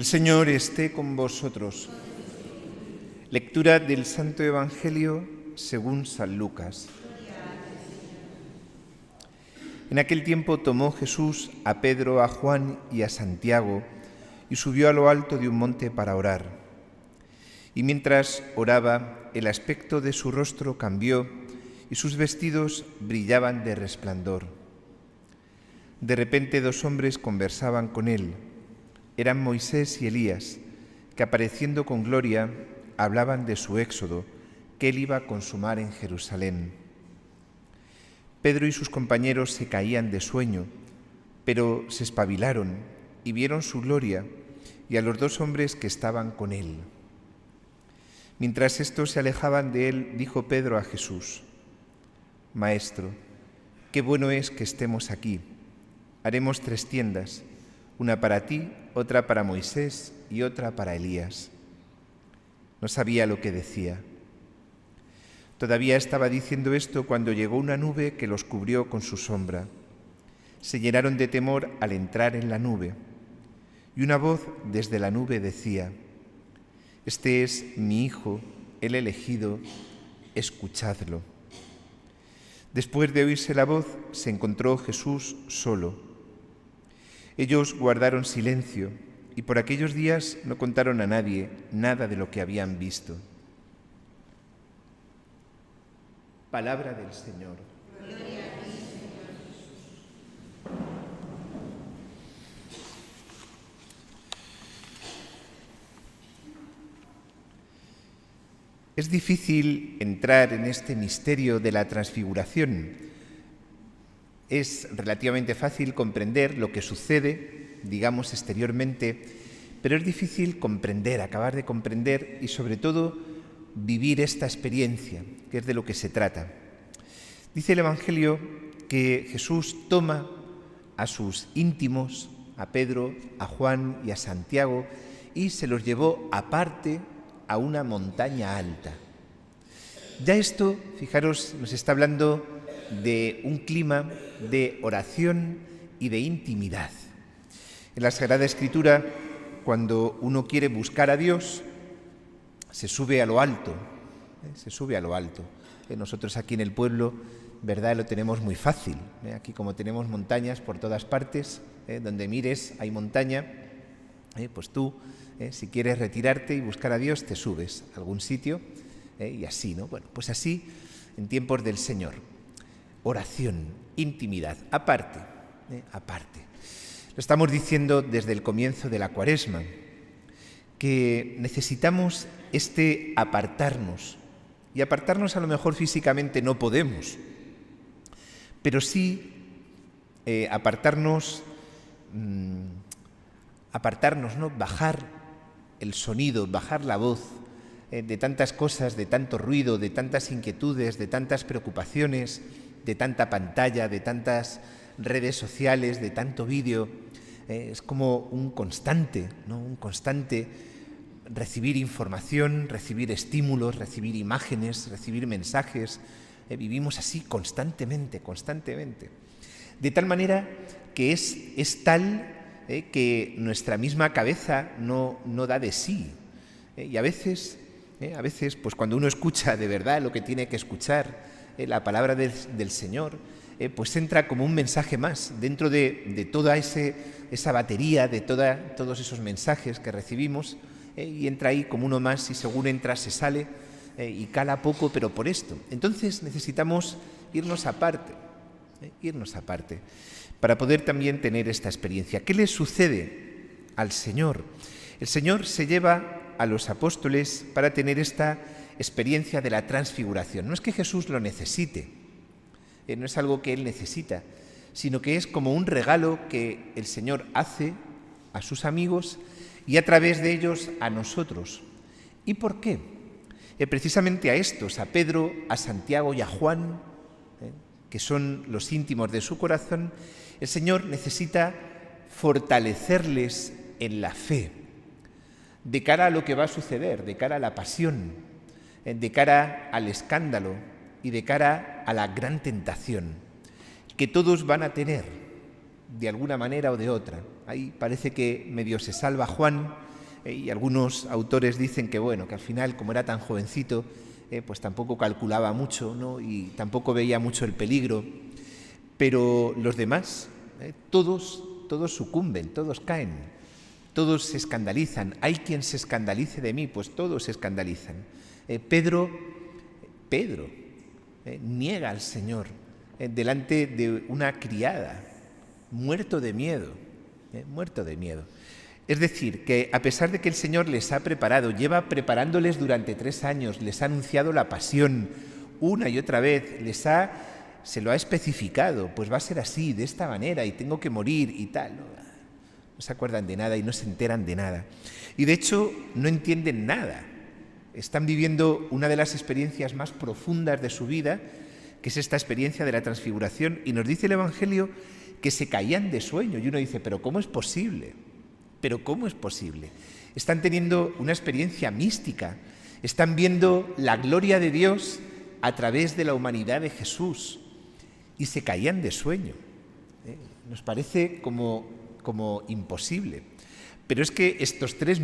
Señor esté con vosotros. Lectura del Santo Evangelio según San Lucas. En aquel tiempo tomó Jesús a Pedro, a Juan y a Santiago y subió a lo alto de un monte para orar. Y mientras oraba, el aspecto de su rostro cambió y sus vestidos brillaban de resplandor. De repente 2 hombres conversaban con él. Eran Moisés y Elías, que apareciendo con gloria hablaban de su éxodo, que él iba a consumar en Jerusalén. Pedro y sus compañeros se caían de sueño, pero se espabilaron y vieron su gloria y a los 2 hombres que estaban con él. Mientras estos se alejaban de él, dijo Pedro a Jesús: Maestro, qué bueno es que estemos aquí. Haremos 3 tiendas, una para ti, otra para Moisés y otra para Elías. No sabía lo que decía. Todavía estaba diciendo esto cuando llegó una nube que los cubrió con su sombra. Se llenaron de temor al entrar en la nube. Y una voz desde la nube decía: Este es mi Hijo, el elegido, escuchadlo. Después de oírse la voz, se encontró Jesús solo. Ellos guardaron silencio y por aquellos días no contaron a nadie nada de lo que habían visto. Palabra del Señor. Gloria a ti, Señor Jesús. Es difícil entrar en este misterio de la transfiguración. Es relativamente fácil comprender lo que sucede, digamos, exteriormente, pero es difícil comprender, acabar de comprender y, sobre todo, vivir esta experiencia, que es de lo que se trata. Dice el Evangelio que Jesús toma a sus íntimos, a Pedro, a Juan y a Santiago, y se los llevó aparte a una montaña alta. Ya esto, fijaros, nos está hablando de un clima de oración y de intimidad. En la Sagrada Escritura, cuando uno quiere buscar a Dios, se sube a lo alto, se sube a lo alto. Nosotros aquí en el pueblo, verdad, lo tenemos muy fácil. Aquí como tenemos montañas por todas partes, donde mires hay montaña, pues tú, si quieres retirarte y buscar a Dios, te subes a algún sitio y así, ¿no? Bueno, pues así en tiempos del Señor. Oración, intimidad, aparte, aparte. Lo estamos diciendo desde el comienzo de la Cuaresma, que necesitamos apartarnos. Y apartarnos a lo mejor físicamente no podemos, pero sí apartarnos, ¿no? Bajar el sonido, bajar la voz de tantas cosas, de tanto ruido, de tantas inquietudes, de tantas preocupaciones, de tanta pantalla, de tantas redes sociales, de tanto vídeo. Es como un constante, ¿no? Un constante recibir información, recibir estímulos, recibir imágenes, recibir mensajes. Vivimos así constantemente. De tal manera que es tal que nuestra misma cabeza no da de sí. Y a veces, pues cuando uno escucha de verdad lo que tiene que escuchar, la palabra del Señor, pues entra como un mensaje más dentro de toda esa batería, de todos esos mensajes que recibimos, y entra ahí como uno más y según entra se sale y cala poco, pero por esto. Entonces necesitamos irnos aparte para poder también tener esta experiencia. ¿Qué le sucede al Señor? El Señor se lleva a los apóstoles para tener esta experiencia de la transfiguración. No es que Jesús lo necesite, no es algo que Él necesita, sino que es como un regalo que el Señor hace a sus amigos y a través de ellos a nosotros. ¿Y por qué? Precisamente a estos, a Pedro, a Santiago y a Juan, que son los íntimos de su corazón, el Señor necesita fortalecerles en la fe, de cara a lo que va a suceder, de cara a la pasión, de cara al escándalo y de cara a la gran tentación que todos van a tener de alguna manera o de otra. Ahí parece que medio se salva Juan Y algunos autores dicen que, bueno, que al final, como era tan jovencito, pues tampoco calculaba mucho, ¿no? Y tampoco veía mucho el peligro. Pero los demás, todos sucumben, todos caen, todos se escandalizan. Hay quien se escandalice de mí, pues todos se escandalizan. Pedro niega al Señor delante de una criada, muerto de miedo. Es decir, que a pesar de que el Señor les ha preparado, lleva preparándoles durante 3 años, les ha anunciado la pasión una y otra vez, se lo ha especificado, pues va a ser así, de esta manera, y tengo que morir y tal. No se acuerdan de nada y no se enteran de nada. Y de hecho no entienden nada. Están viviendo una de las experiencias más profundas de su vida, que es esta experiencia de la transfiguración, y nos dice el Evangelio que se caían de sueño. Y uno dice, ¿pero cómo es posible? ¿Pero cómo es posible? Están teniendo una experiencia mística, están viendo la gloria de Dios a través de la humanidad de Jesús y se caían de sueño. Nos parece como imposible. Pero es que estos tres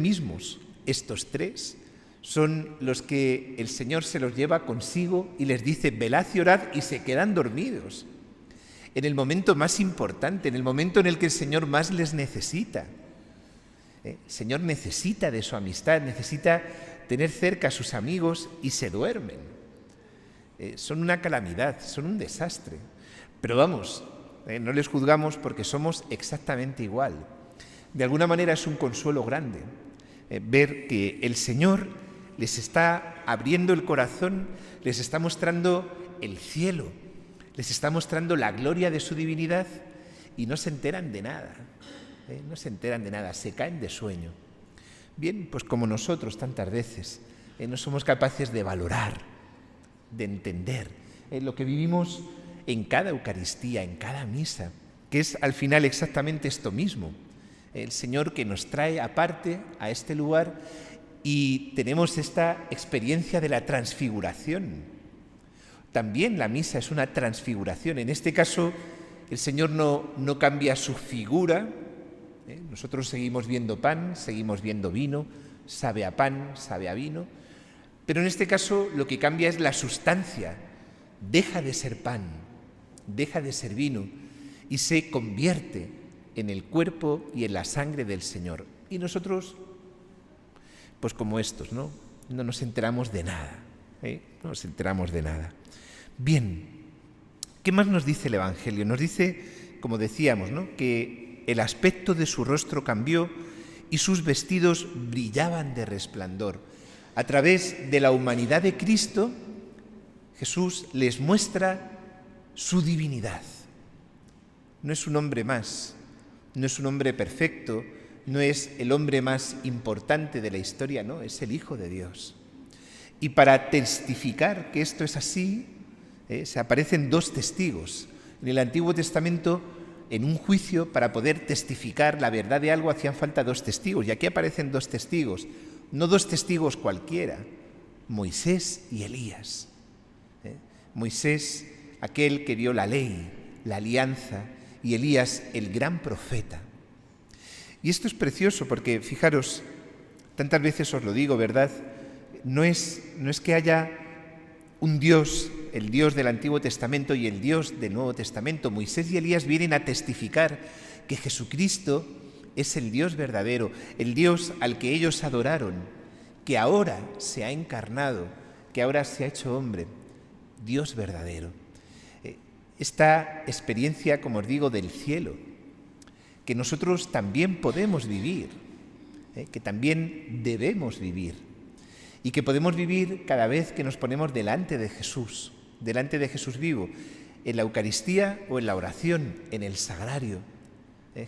son los que el Señor se los lleva consigo y les dice, velad y orad, y se quedan dormidos. En el momento más importante, en el momento en el que el Señor más les necesita. El Señor necesita de su amistad, necesita tener cerca a sus amigos y se duermen. Son una calamidad, son un desastre. Pero vamos, no les juzgamos porque somos exactamente igual. De alguna manera es un consuelo grande ver que el Señor les está abriendo el corazón, les está mostrando el cielo, les está mostrando la gloria de su divinidad y no se enteran de nada. No se enteran de nada, se caen de sueño. Bien, pues como nosotros tantas veces no somos capaces de valorar, de entender lo que vivimos en cada Eucaristía, en cada misa, que es al final exactamente esto mismo. El Señor que nos trae aparte a este lugar y tenemos esta experiencia de la transfiguración. También la misa es una transfiguración. En este caso, el Señor no cambia su figura. Nosotros seguimos viendo pan, seguimos viendo vino, sabe a pan, sabe a vino, pero en este caso lo que cambia es la sustancia, deja de ser pan, deja de ser vino y se convierte en el cuerpo y en la sangre del Señor. Y nosotros, pues como estos, no nos enteramos de nada, no nos enteramos de nada. Bien, ¿qué más nos dice el Evangelio? Nos dice, como decíamos, que el aspecto de su rostro cambió y sus vestidos brillaban de resplandor. A través de la humanidad de Cristo, Jesús les muestra su divinidad. No es un hombre más, no es un hombre perfecto, no es el hombre más importante de la historia, no, es el Hijo de Dios. Y para testificar que esto es así, se aparecen 2 testigos. En el Antiguo Testamento, en un juicio, para poder testificar la verdad de algo, hacían falta 2 testigos. Y aquí aparecen 2 testigos, no 2 testigos cualquiera, Moisés y Elías. Moisés, aquel que dio la ley, la alianza, y Elías, el gran profeta. Y esto es precioso porque, fijaros, tantas veces os lo digo, ¿verdad? No es que haya un Dios, el Dios del Antiguo Testamento y el Dios del Nuevo Testamento. Moisés y Elías vienen a testificar que Jesucristo es el Dios verdadero, el Dios al que ellos adoraron, que ahora se ha encarnado, que ahora se ha hecho hombre, Dios verdadero. Esta experiencia, como os digo, del cielo, que nosotros también podemos vivir, que también debemos vivir, y que podemos vivir cada vez que nos ponemos delante de Jesús vivo, en la Eucaristía o en la oración, en el sagrario.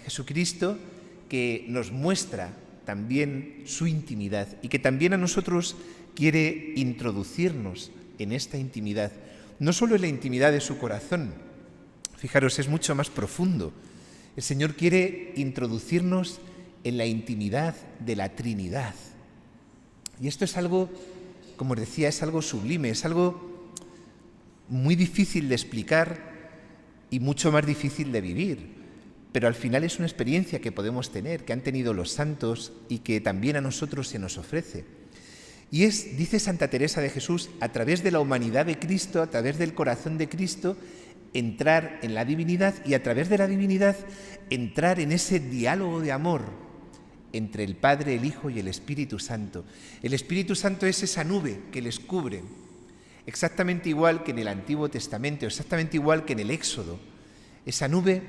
Jesucristo que nos muestra también su intimidad y que también a nosotros quiere introducirnos en esta intimidad, no solo en la intimidad de su corazón, fijaros, es mucho más profundo. El Señor quiere introducirnos en la intimidad de la Trinidad. Y esto es algo, como os decía, es algo sublime, es algo muy difícil de explicar y mucho más difícil de vivir. pero al final es una experiencia que podemos tener, que han tenido los santos y que también a nosotros se nos ofrece. Y es, dice Santa Teresa de Jesús, a través de la humanidad de Cristo, a través del corazón de Cristo, entrar en la divinidad y a través de la divinidad entrar en ese diálogo de amor entre el Padre, el Hijo y el Espíritu Santo. El Espíritu Santo es esa nube que les cubre, exactamente igual que en el Antiguo Testamento, exactamente igual que en el Éxodo. Esa nube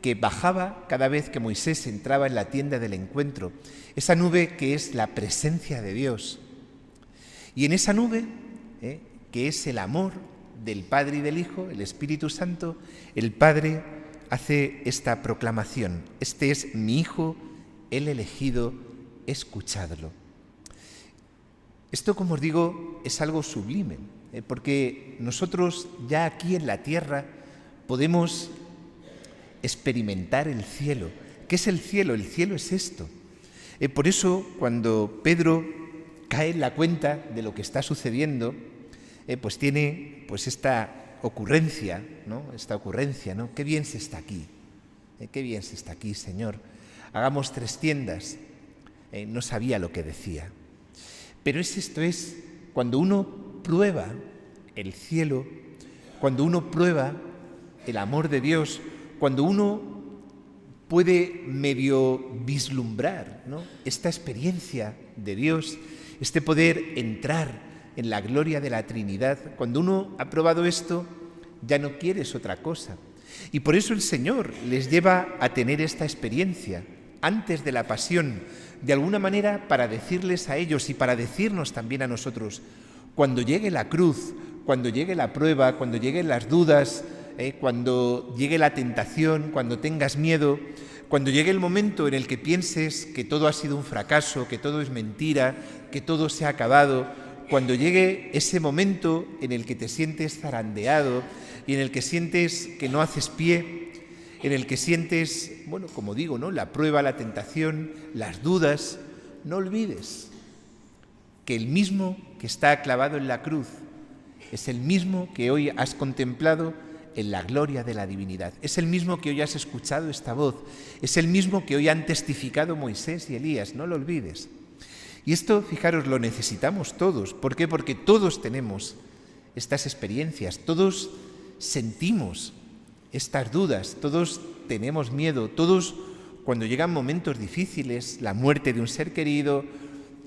que bajaba cada vez que Moisés entraba en la tienda del encuentro. Esa nube que es la presencia de Dios. Y en esa nube, que es el amor del Padre y del Hijo, el Espíritu Santo, el Padre hace esta proclamación: este es mi Hijo, el elegido, escuchadlo. Esto, como os digo, es algo sublime, porque nosotros ya aquí en la tierra podemos experimentar el cielo. ¿Qué es el cielo? El cielo es esto. Por eso, cuando Pedro cae en la cuenta de lo que está sucediendo, pues tiene esta ocurrencia, ¿no? Esta ocurrencia, ¿no? Qué bien se está aquí, qué bien se está aquí, Señor. Hagamos 3 tiendas. No sabía lo que decía. Pero esto es cuando uno prueba el cielo, cuando uno prueba el amor de Dios, cuando uno puede medio vislumbrar, ¿no?, esta experiencia de Dios, este poder entrar en la gloria de la Trinidad. Cuando uno ha probado esto, ya no quieres otra cosa. Y por eso el Señor les lleva a tener esta experiencia antes de la pasión, de alguna manera para decirles a ellos y para decirnos también a nosotros: cuando llegue la cruz, cuando llegue la prueba, cuando lleguen las dudas, cuando llegue la tentación, cuando tengas miedo, cuando llegue el momento en el que pienses que todo ha sido un fracaso, que todo es mentira, que todo se ha acabado, cuando llegue ese momento en el que te sientes zarandeado y en el que sientes que no haces pie, en el que sientes, bueno, como digo, ¿no?, la prueba, la tentación, las dudas, no olvides que el mismo que está clavado en la cruz es el mismo que hoy has contemplado en la gloria de la divinidad. Es el mismo que hoy has escuchado esta voz. Es el mismo que hoy han testificado Moisés y Elías. No lo olvides. Y esto, fijaros, lo necesitamos todos. ¿Por qué? Porque todos tenemos estas experiencias. Todos sentimos estas dudas. Todos tenemos miedo. Todos, cuando llegan momentos difíciles, la muerte de un ser querido,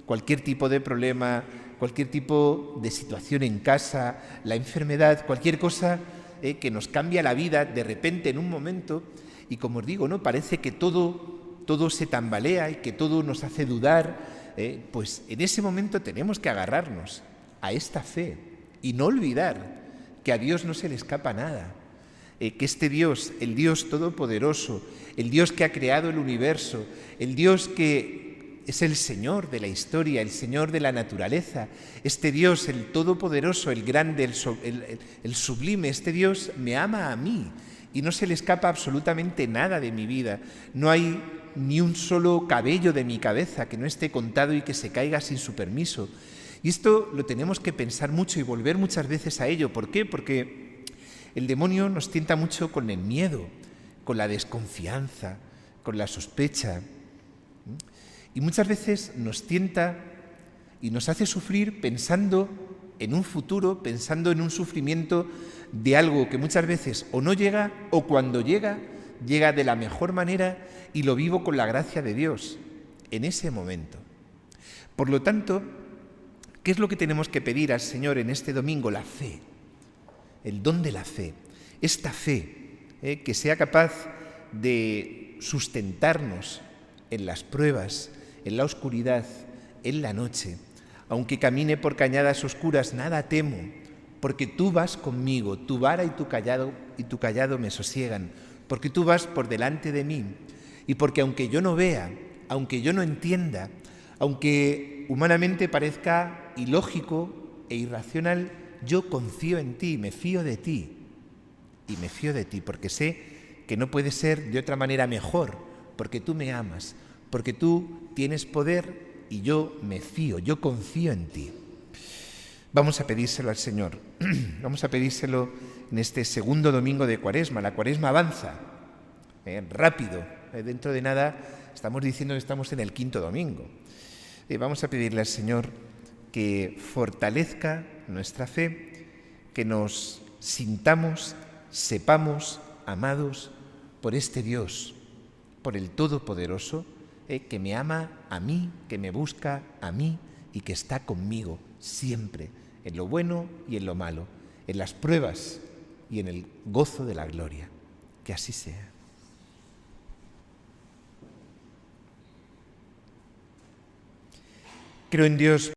cualquier tipo de problema, cualquier tipo de situación en casa, la enfermedad, cualquier cosa que nos cambia la vida de repente en un momento, y como os digo, ¿no?, parece que todo se tambalea y que todo nos hace dudar, pues en ese momento tenemos que agarrarnos a esta fe y no olvidar que a Dios no se le escapa nada, que este Dios, el Dios todopoderoso, el Dios que ha creado el universo, el Dios que es el Señor de la historia, el Señor de la naturaleza, este Dios, el todopoderoso, el grande, el sublime, este Dios me ama a mí y no se le escapa absolutamente nada de mi vida. No hay ni un solo cabello de mi cabeza que no esté contado y que se caiga sin su permiso. Y esto lo tenemos que pensar mucho y volver muchas veces a ello. ¿Por qué? Porque el demonio nos tienta mucho con el miedo, con la desconfianza, con la sospecha. Y muchas veces nos tienta y nos hace sufrir pensando en un futuro, pensando en un sufrimiento de algo que muchas veces o no llega, o cuando llega, llega de la mejor manera y lo vivo con la gracia de Dios en ese momento. Por lo tanto, ¿qué es lo que tenemos que pedir al Señor en este domingo? La fe, el don de la fe. Esta fe que sea capaz de sustentarnos en las pruebas, en la oscuridad, en la noche. Aunque camine por cañadas oscuras, nada temo, porque tú vas conmigo, tu vara y tu cayado me sosiegan, porque tú vas por delante de mí, y porque aunque yo no vea, aunque yo no entienda, aunque humanamente parezca ilógico e irracional, yo confío en ti, me fío de ti, y me fío de ti, porque sé que no puede ser de otra manera mejor, porque tú me amas, porque tú tienes poder y yo me fío, yo confío en ti. Vamos a pedírselo al Señor, vamos a pedírselo en este segundo domingo de Cuaresma. La Cuaresma avanza, rápido. Dentro de nada estamos diciendo que estamos en el quinto domingo. Vamos a pedirle al Señor que fortalezca nuestra fe, que nos sintamos, sepamos amados por este Dios, por el Todopoderoso, que me ama a mí, que me busca a mí y que está conmigo siempre, en lo bueno y en lo malo, en las pruebas y en el gozo de la gloria. Que así sea. Creo en Dios